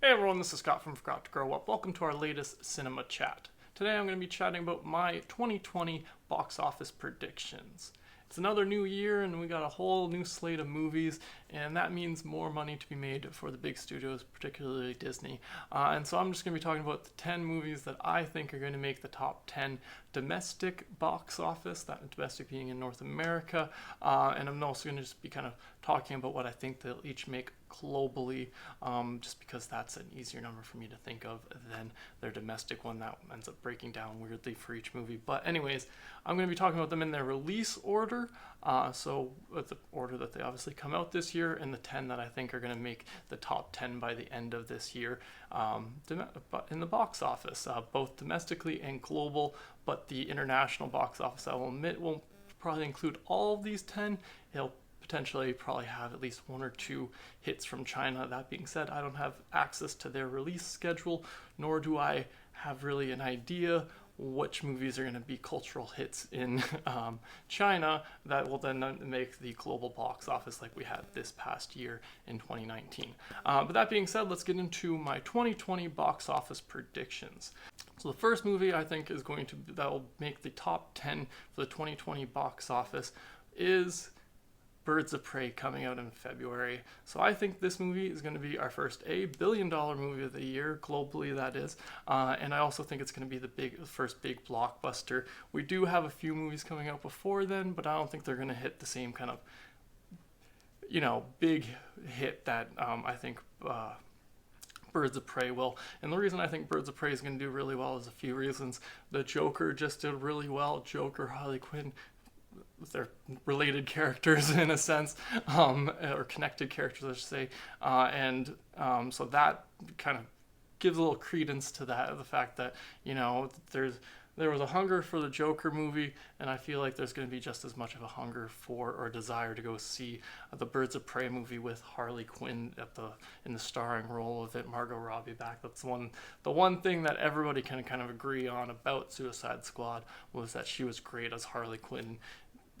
Hey everyone, this is Scott from Forgot to Grow Up. Welcome to our latest cinema chat. Today I'm going to be chatting about my 2020 box office predictions. It's another new year and we got a whole new slate of movies, and that means more money to be made for the big studios, particularly Disney. And so I'm just going to be talking about the 10 movies that I think are going to make the top 10 domestic box office, that domestic being in North America. And I'm also going to just be kind of talking about what I think they'll each make globally, just because that's an easier number for me to think of than their domestic one that ends up breaking down weirdly for each movie. But anyways, I'm going to be talking about them in their release order, so with the order that they obviously come out this year, and the 10 that I think are going to make the top 10 by the end of this year in the box office, both domestically and global. But the international box office, I will admit, won't probably include all of these 10. It'll potentially probably have at least one or two hits from China. That being said, I don't have access to their release schedule, nor do I have really an idea which movies are going to be cultural hits in China that will then make the global box office like we had this past year in 2019. But that being said, let's get into my 2020 box office predictions. So the first movie I think is that will make the top 10 for the 2020 box office is Birds of Prey, coming out in February. So I think this movie is going to be our first $1 billion movie of the year, globally that is. And I also think it's going to be the first big blockbuster. We do have a few movies coming out before then, but I don't think they're going to hit the same kind of, big hit that I think Birds of Prey will. And the reason I think Birds of Prey is going to do really well is a few reasons. The Joker just did really well. Joker, Harley Quinn, they're related characters in a sense, or connected characters, I should say, so that kind of gives a little credence to that, the fact that there was a hunger for the Joker movie, and I feel like there's going to be just as much of a hunger for or desire to go see the Birds of Prey movie with Harley Quinn in the starring role of it, Margot Robbie back. That's the one thing that everybody can kind of agree on about Suicide Squad, was that she was great as Harley Quinn.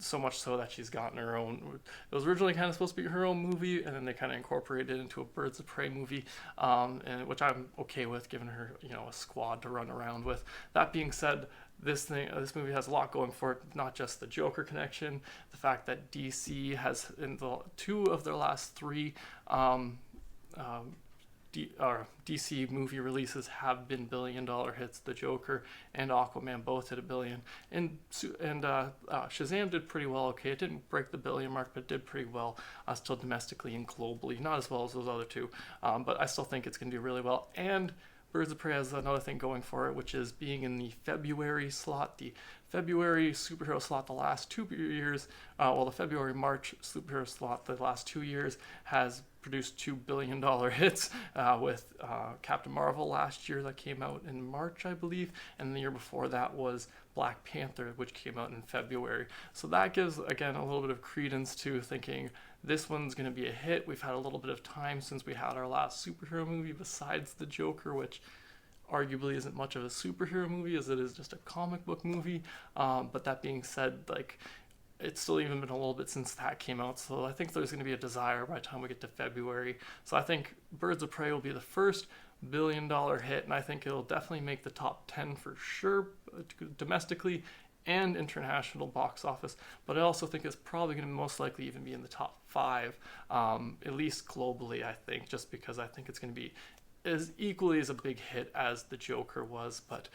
So much so that she's gotten her own. It was originally kind of supposed to be her own movie, and then they kind of incorporated it into a Birds of Prey movie, and which I'm okay with, giving her a squad to run around with. That being said, this movie has a lot going for it. Not just the Joker connection, the fact that DC has in two of their last three DC movie releases have been $1 billion hits. The Joker and Aquaman both hit $1 billion, and Shazam did pretty well. Okay, it didn't break the $1 billion mark, but it did pretty well, still domestically and globally. Not as well as those other two, but I still think it's going to do really well. And Birds of Prey has another thing going for it, which is being in the February slot, the February superhero slot the last 2 years. The February-March superhero slot the last 2 years has produced $2 billion hits, with Captain Marvel last year that came out in March, I believe, and the year before that was Black Panther, which came out in February. So that gives, again, a little bit of credence to thinking this one's going to be a hit. We've had a little bit of time since we had our last superhero movie besides the Joker, which arguably isn't much of a superhero movie as it is just a comic book movie. But that being said, it's still even been a little bit since that came out, so I think there's going to be a desire by the time we get to February. So I think Birds of Prey will be the first $1 billion hit, and I think it'll definitely make the top 10 for sure, domestically and international box office. But I also think it's probably going to most likely even be in the top 5, at least globally, I think, just because I think it's going to be as equally as a big hit as the Joker was. But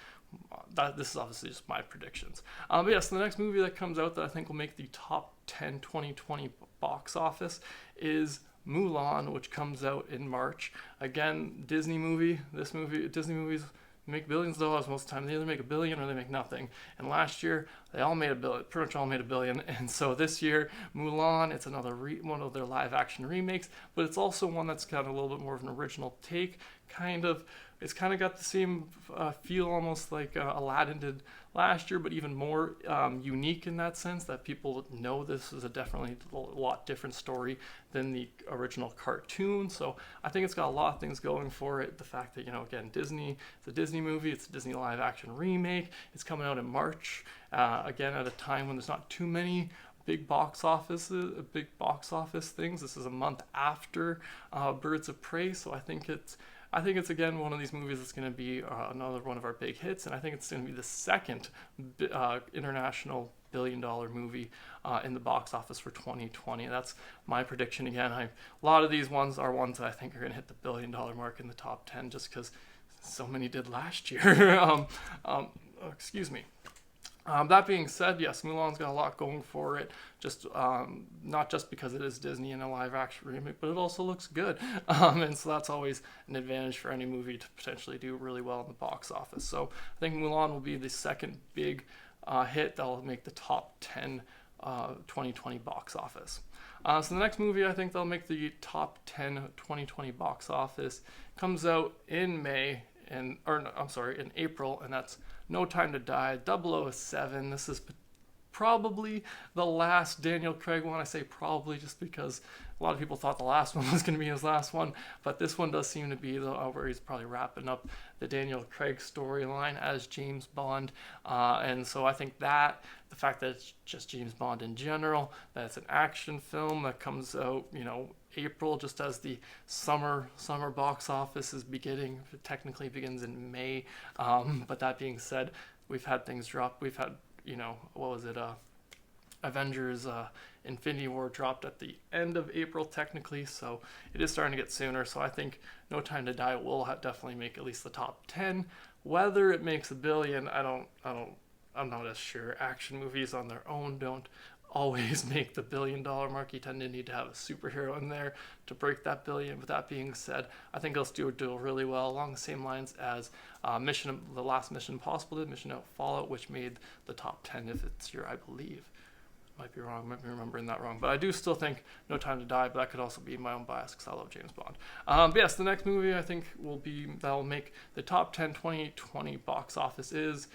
this is obviously just my predictions. But yes, the next movie that comes out that I think will make the top 10 2020 box office is Mulan, which comes out in March. Again, Disney movie. Disney movies make billions of dollars most of the time. They either make $1 billion or they make nothing. And last year, they all made $1 billion, pretty much all made $1 billion. And so this year, Mulan, it's another one of their live action remakes, but it's also one that's got a little bit more of an original take, It's kind of got the same feel, almost like Aladdin did last year, but even more unique in that sense, that people know this is definitely a lot different story than the original cartoon. So I think it's got a lot of things going for it. The fact that, again, Disney, it's a Disney movie, it's a Disney live action remake, it's coming out in March, again, at a time when there's not too many big box office things. This is a month after Birds of Prey, so I think it's I think it's again one of these movies that's going to be another one of our big hits, and I think it's going to be the second international billion-dollar movie in the box office for 2020. That's my prediction again. A lot of these ones are ones that I think are going to hit the billion-dollar mark in the top 10 just because so many did last year. Excuse me. That being said, yes, Mulan's got a lot going for it. Just not just because it is Disney and a live-action remake, but it also looks good, and so that's always an advantage for any movie to potentially do really well in the box office. So I think Mulan will be the second big hit that will make the top 10 2020 box office. So the next movie I think that'll make the top 10 2020 box office comes out in in April, and that's No Time to Die, 007. This is probably the last Daniel Craig one. I say probably just because a lot of people thought the last one was going to be his last one, but this one does seem to be where he's probably wrapping up the Daniel Craig storyline as James Bond. And so I think that the fact that it's just James Bond in general, that it's an action film that comes out, April, just as the summer box office is beginning. It technically begins in May. But that being said, we've had things drop. We've had, what was it? Avengers Infinity War dropped at the end of April technically, so it is starting to get sooner. So I think No Time to Die will definitely make at least the top 10. Whether it makes a billion, I'm not as sure. Action movies on their own don't always make the billion-dollar mark. You tend to need to have a superhero in there to break that billion. With that being said, I think it'll do really well along the same lines as the last Mission Impossible did, Mission Fallout, which made the top 10 if it's I believe. Might be wrong, might be remembering that wrong, but I do still think No Time to Die, but that could also be my own bias because I love James Bond. But yes, the next movie I think that'll make the top 10 2020 box office is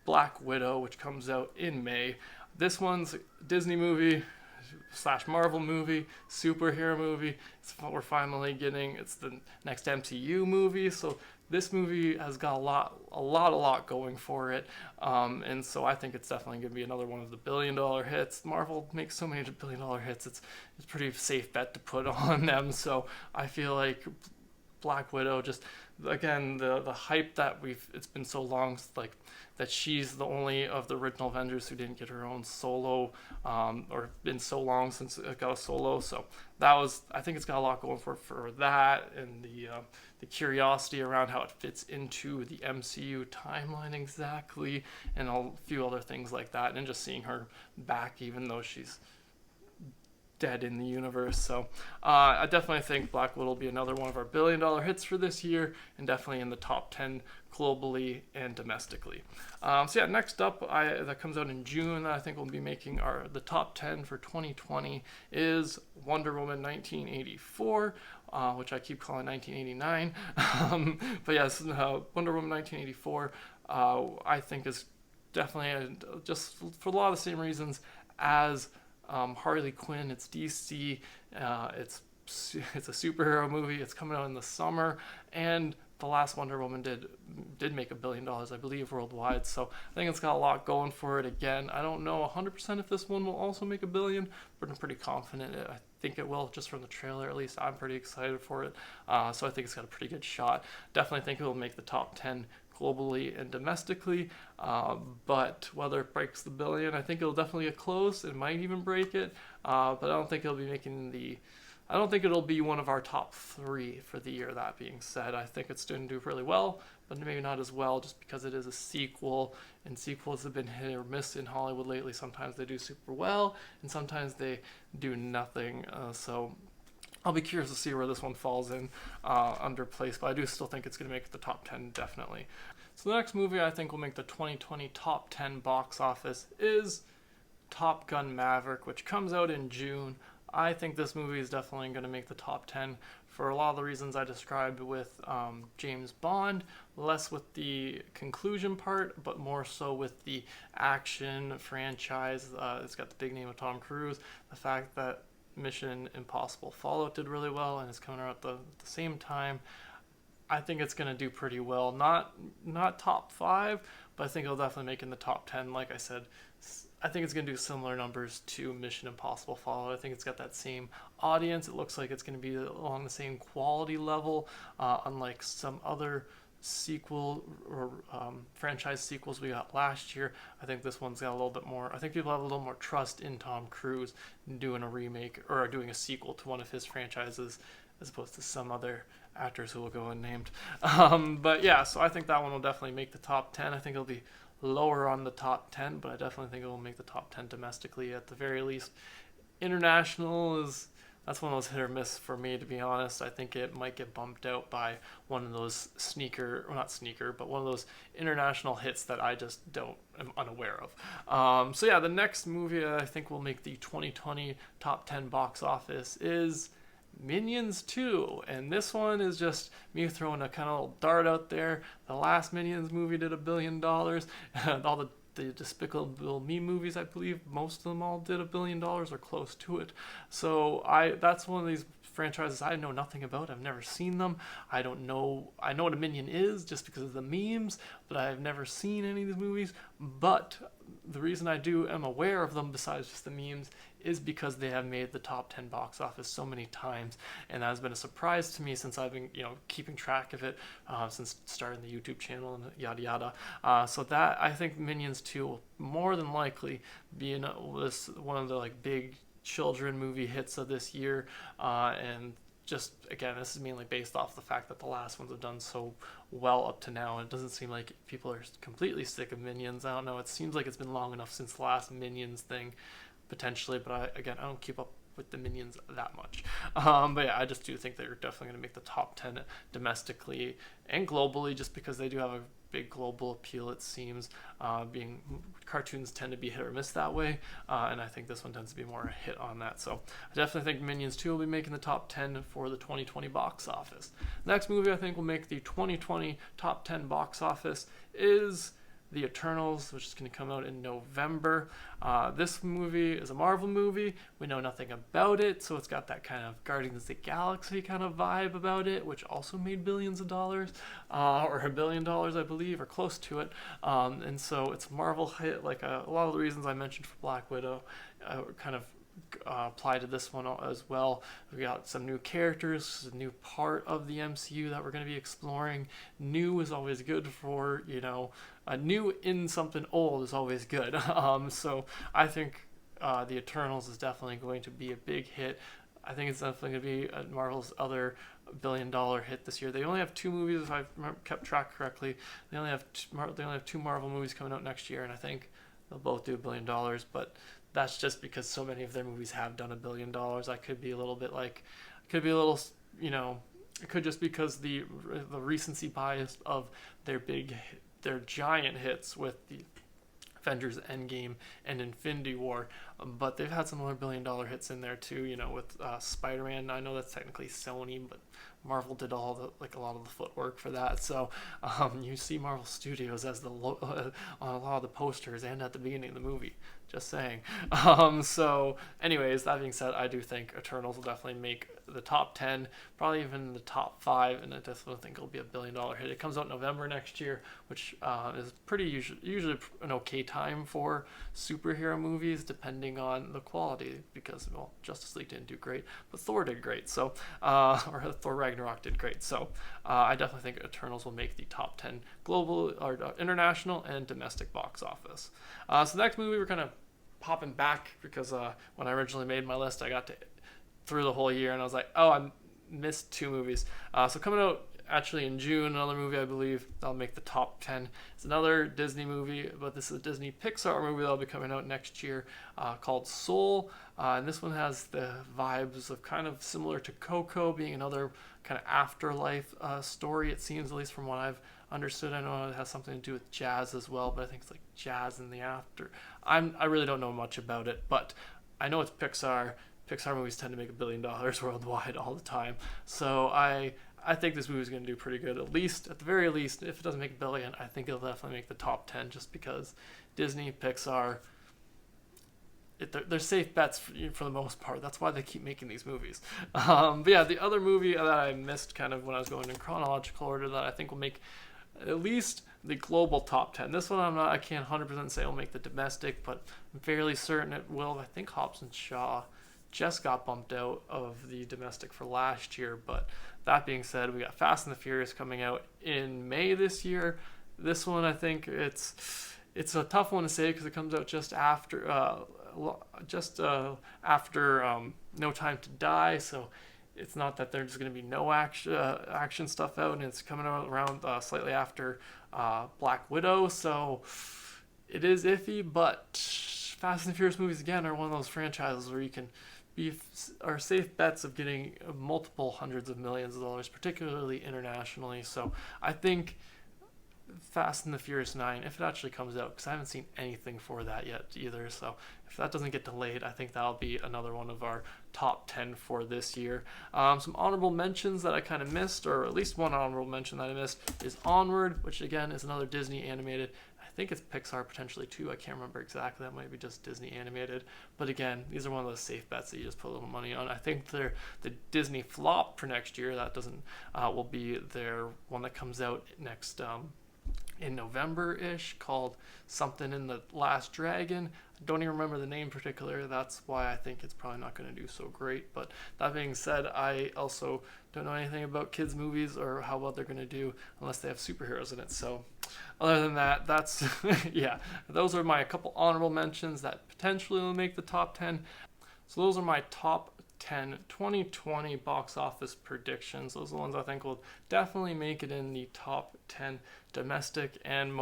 Black Widow, which comes out in May. This one's a Disney movie / Marvel movie, superhero movie. We're finally getting, it's the next MCU movie, so this movie has got a lot going for it, and so I think it's definitely going to be another one of the billion-dollar hits. Marvel makes so many billion-dollar hits, it's a pretty safe bet to put on them, so I feel like Black Widow, just again the hype that it's been so long, like that she's the only of the original Avengers who didn't get her own solo, or been so long since it got a solo. So I think it's got a lot going for that, and the curiosity around how it fits into the MCU timeline exactly, and a few other things like that, and just seeing her back even though she's dead in the universe. So I definitely think Black Widow will be another one of our billion-dollar hits for this year, and definitely in the top 10 globally and domestically. So yeah, next up, that comes out in June, that I think we'll be making the top 10 for 2020 is Wonder Woman 1984, which I keep calling 1989. But yes, Wonder Woman 1984, I think is definitely just for a lot of the same reasons as Harley Quinn. It's DC, it's a superhero movie, it's coming out in the summer, and the last Wonder Woman did make $1 billion, I believe, worldwide, so I think it's got a lot going for it. Again, I don't know 100% if this one will also make $1 billion, but I'm pretty confident I think it will, just from the trailer at least. I'm pretty excited for it, so I think it's got a pretty good shot. Definitely think it will make the top 10 globally and domestically, but whether it breaks the billion, I think it'll definitely get close. It might even break it, but I don't think it'll be one of our top 3 for the year. That being said, I think it's going to do really well, but maybe not as well just because it is a sequel, and sequels have been hit or miss in Hollywood lately. Sometimes they do super well, and sometimes they do nothing, so I'll be curious to see where this one falls in under place, but I do still think it's going to make the top 10, definitely. So the next movie I think will make the 2020 top 10 box office is Top Gun Maverick, which comes out in June. I think this movie is definitely going to make the top 10 for a lot of the reasons I described with James Bond, less with the conclusion part, but more so with the action franchise. It's got the big name of Tom Cruise, the fact that Mission Impossible Fallout did really well and it's coming out at the same time. I think it's going to do pretty well. Not top 5, but I think it'll definitely make in the top 10. Like I said, I think it's going to do similar numbers to Mission Impossible Fallout. I think it's got that same audience. It looks like it's going to be along the same quality level, unlike some other sequel or franchise sequels we got last year. I think this one's got a little bit more. I think people have a little more trust in Tom Cruise doing a remake or doing a sequel to one of his franchises as opposed to some other actors who will go unnamed. But yeah, so I think that one will definitely make the top 10. I think it'll be lower on the top 10, but I definitely think it will make the top 10 domestically at the very least. International is, that's one of those hit or miss for me, to be honest. I think it might get bumped out by one of those but one of those international hits that I just am unaware of. So yeah, the next movie I think will make the 2020 top 10 box office is Minions 2, and this one is just me throwing a kind of little dart out there. The last Minions movie did $1 billion. All the Despicable Me movies, I believe most of them all did $1 billion or close to it. So that's one of these franchises I know nothing about. I've never seen them. I know what a Minion is just because of the memes, but I've never seen any of these movies. But the reason I am aware of them besides just the memes is because they have made the top 10 box office so many times, and that has been a surprise to me since I've been keeping track of it since starting the YouTube channel and yada yada. So that, I think Minions 2 will more than likely be one of the like big children movie hits of this year, and just again, this is mainly based off the fact that the last ones have done so well up to now, and it doesn't seem like people are completely sick of Minions. I don't know, it seems like it's been long enough since the last Minions thing potentially, but I don't keep up with the Minions that much. But yeah, I just do think they're definitely going to make the top 10 domestically and globally, just because they do have a big global appeal, it seems. Being cartoons tend to be hit or miss that way, and I think this one tends to be more a hit on that. So I definitely think Minions 2 will be making the top 10 for the 2020 box office. Next movie I think will make the 2020 top 10 box office is The Eternals, which is going to come out in November. This movie is a Marvel movie. We know nothing about it, so it's got that kind of Guardians of the Galaxy kind of vibe about it, which also made billions of dollars, or $1 billion, I believe, or close to it. And so it's a Marvel hit, like a lot of the reasons I mentioned for Black Widow kind of apply to this one as well. We got some new characters, a new part of the MCU that we're going to be exploring. New is always good for, new in something old is always good. So I think The Eternals is definitely going to be a big hit. I think it's definitely going to be Marvel's other $1 billion hit this year. They only have 2 movies, if I've kept track correctly. They only have 2 Marvel movies coming out next year, and I think they'll both do $1 billion, but that's just because so many of their movies have done $1 billion. I could be a little bit it could just because the recency bias of their giant hits with the Avengers Endgame and Infinity War, but they've had some other $1 billion hits in there too, with Spider-Man. I know that's technically Sony, but Marvel did a lot of the footwork for that. So you see Marvel Studios as on a lot of the posters and at the beginning of the movie. Just saying. So anyways, that being said, I do think Eternals will definitely make the top 10, probably even the top 5, and I definitely think it'll be a $1 billion hit. It comes out November next year, which is pretty usually an okay time for superhero movies, depending on the quality, because Justice League didn't do great, but Thor did great. So or Thor Ragnarok did great. So I definitely think Eternals will make the top 10 global or international and domestic box office. So the next movie we're kind of popping back because when I originally made my list, I got through the whole year and I was like, oh, I missed 2 movies. So coming out actually in June, another movie I believe that'll make the top 10. It's another Disney movie, but this is a Disney Pixar movie that'll be coming out next year called Soul. And this one has the vibes of kind of similar to Coco, being another kind of afterlife story, it seems, at least from what I've understood. I know it has something to do with jazz as well, but I think it's like jazz in the after. I really don't know much about it, but I know it's Pixar. Pixar movies tend to make $1 billion worldwide all the time. So I think this movie is going to do pretty good, at the very least. If it doesn't make $1 billion, I think it'll definitely make the top 10, just because Disney, Pixar, they're safe bets for the most part. That's why they keep making these movies. But yeah, the other movie that I missed kind of when I was going in chronological order that I think will make at least the global top 10. This one I can't 100% say will make the domestic, but I'm fairly certain it will. I think Hobbs and Shaw just got bumped out of the domestic for last year. But that being said, we got Fast and the Furious coming out in May this year. This one, I think it's a tough one to say because it comes out just after No Time to Die. So it's not that there's going to be no action stuff out, and it's coming out around slightly after Black Widow. So it is iffy, but Fast and the Furious movies again are one of those franchises where you can are safe bets of getting multiple hundreds of millions of dollars, particularly internationally. So I think Fast and the Furious 9, if it actually comes out, because I haven't seen anything for that yet either, so if that doesn't get delayed, I think that'll be another one of our top 10 for this year. Some honorable mentions that I kind of missed, or at least one honorable mention that I missed, is Onward, which again is another Disney animated. I think it's Pixar potentially too. I can't remember exactly. That might be just Disney animated. But again, these are one of those safe bets that you just put a little money on. I think they're the Disney flop for next year. That doesn't will be their one that comes out next in November-ish, called Something in the Last Dragon. I don't even remember the name in particular. That's why I think it's probably not going to do so great. But that being said, I also don't know anything about kids' movies or how well they're going to do unless they have superheroes in it. So other than that, that's yeah, those are my couple honorable mentions that potentially will make the top 10. So those are my top 10 2020 box office predictions. Those are the ones I think will definitely make it in the top 10 domestic and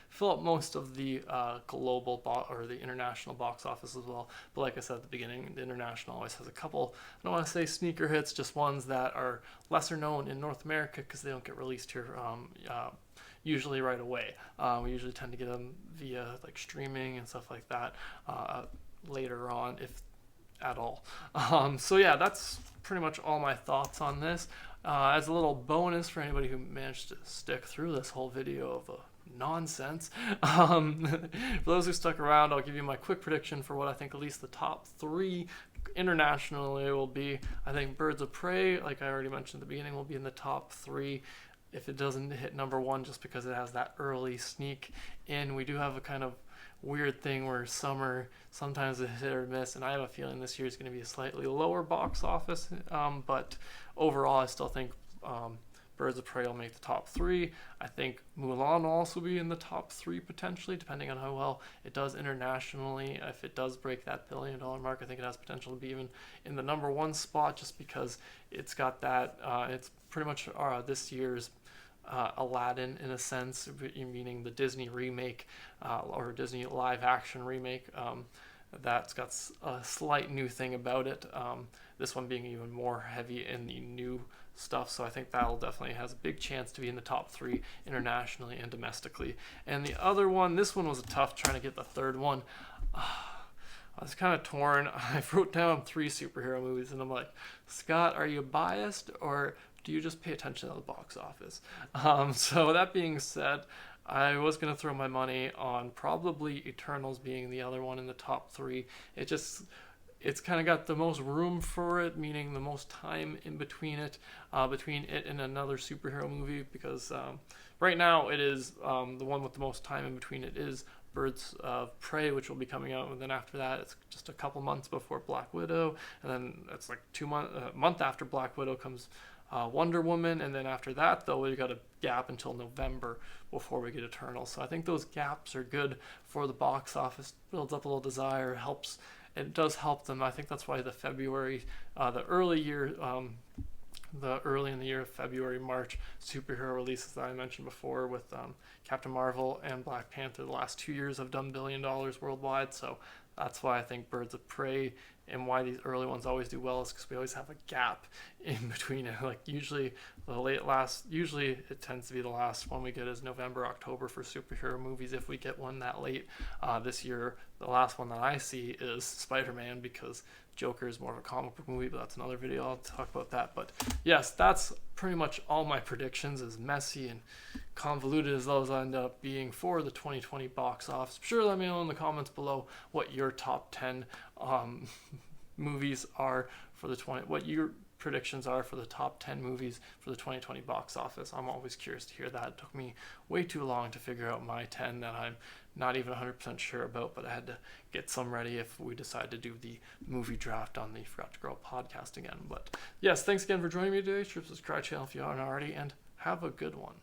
fill up most of the global or the international box office as well. But like I said at the beginning, the international always has a couple, I don't want to say sneaker hits, just ones that are lesser known in North America because they don't get released here usually right away. We usually tend to get them via like streaming and stuff like that later on, if at all. So yeah, that's pretty much all my thoughts on this. As a little bonus for anybody who managed to stick through this whole video of nonsense, for those who stuck around, I'll give you my quick prediction for what I think at least the top 3 internationally will be. I think Birds of Prey, like I already mentioned at the beginning, will be in the top 3 if it doesn't hit number 1, just because it has that early sneak in. We do have a kind of weird thing where summer sometimes a hit or miss, and I have a feeling this year is going to be a slightly lower box office, but overall I still think Birds of Prey will make the top 3. I think Mulan will also be in the top 3 potentially, depending on how well it does internationally. If it does break that $1 billion mark, I think it has potential to be even in the number 1 spot, just because it's got that it's pretty much this year's Aladdin in a sense, meaning the Disney remake or Disney live action remake. That's got a slight new thing about it. This one being even more heavy in the new stuff, so I think that'll definitely has a big chance to be in the top 3 internationally and domestically. And the other one, this one was tough trying to get the third one. I was kind of torn. I wrote down 3 superhero movies, and I'm like, Scott, are you biased or do you just pay attention to the box office? So that being said, I was going to throw my money on probably Eternals being the other one in the top 3. It's kind of got the most room for it, meaning the most time in between it and another superhero movie, because right now it is the one with the most time in between it is Birds of Prey, which will be coming out, and then after that it's just a couple months before Black Widow, and then it's like a month after Black Widow comes Wonder Woman, and then after that though we've got a gap until November before we get Eternal. So I think those gaps are good for the box office, builds up a little desire, it does help them. I think that's why the February, the early in the year, February, March superhero releases that I mentioned before with Captain Marvel and Black Panther, the last 2 years have done $1 billion worldwide. So that's why I think Birds of Prey, and why these early ones always do well, is because we always have a gap in between it. Like usually it tends to be the last one we get is November, October for superhero movies, if we get one that late. This year, the last one that I see is Spider-Man, because Joker is more of a comic book movie, but that's another video. I'll talk about that. But yes, that's pretty much all my predictions, as messy and convoluted as those end up being for the 2020 box office. Sure, let me know in the comments below what your top 10 movies are for the what your predictions are for the top 10 movies for the 2020 box office. I'm always curious to hear that. It took me way too long to figure out my 10 that I'm not even 100% sure about, but I had to get some ready if we decide to do the movie draft on the Forgot to Grow podcast again. But yes, thanks again for joining me today. Subscribe to the channel if you haven't already, and have a good one.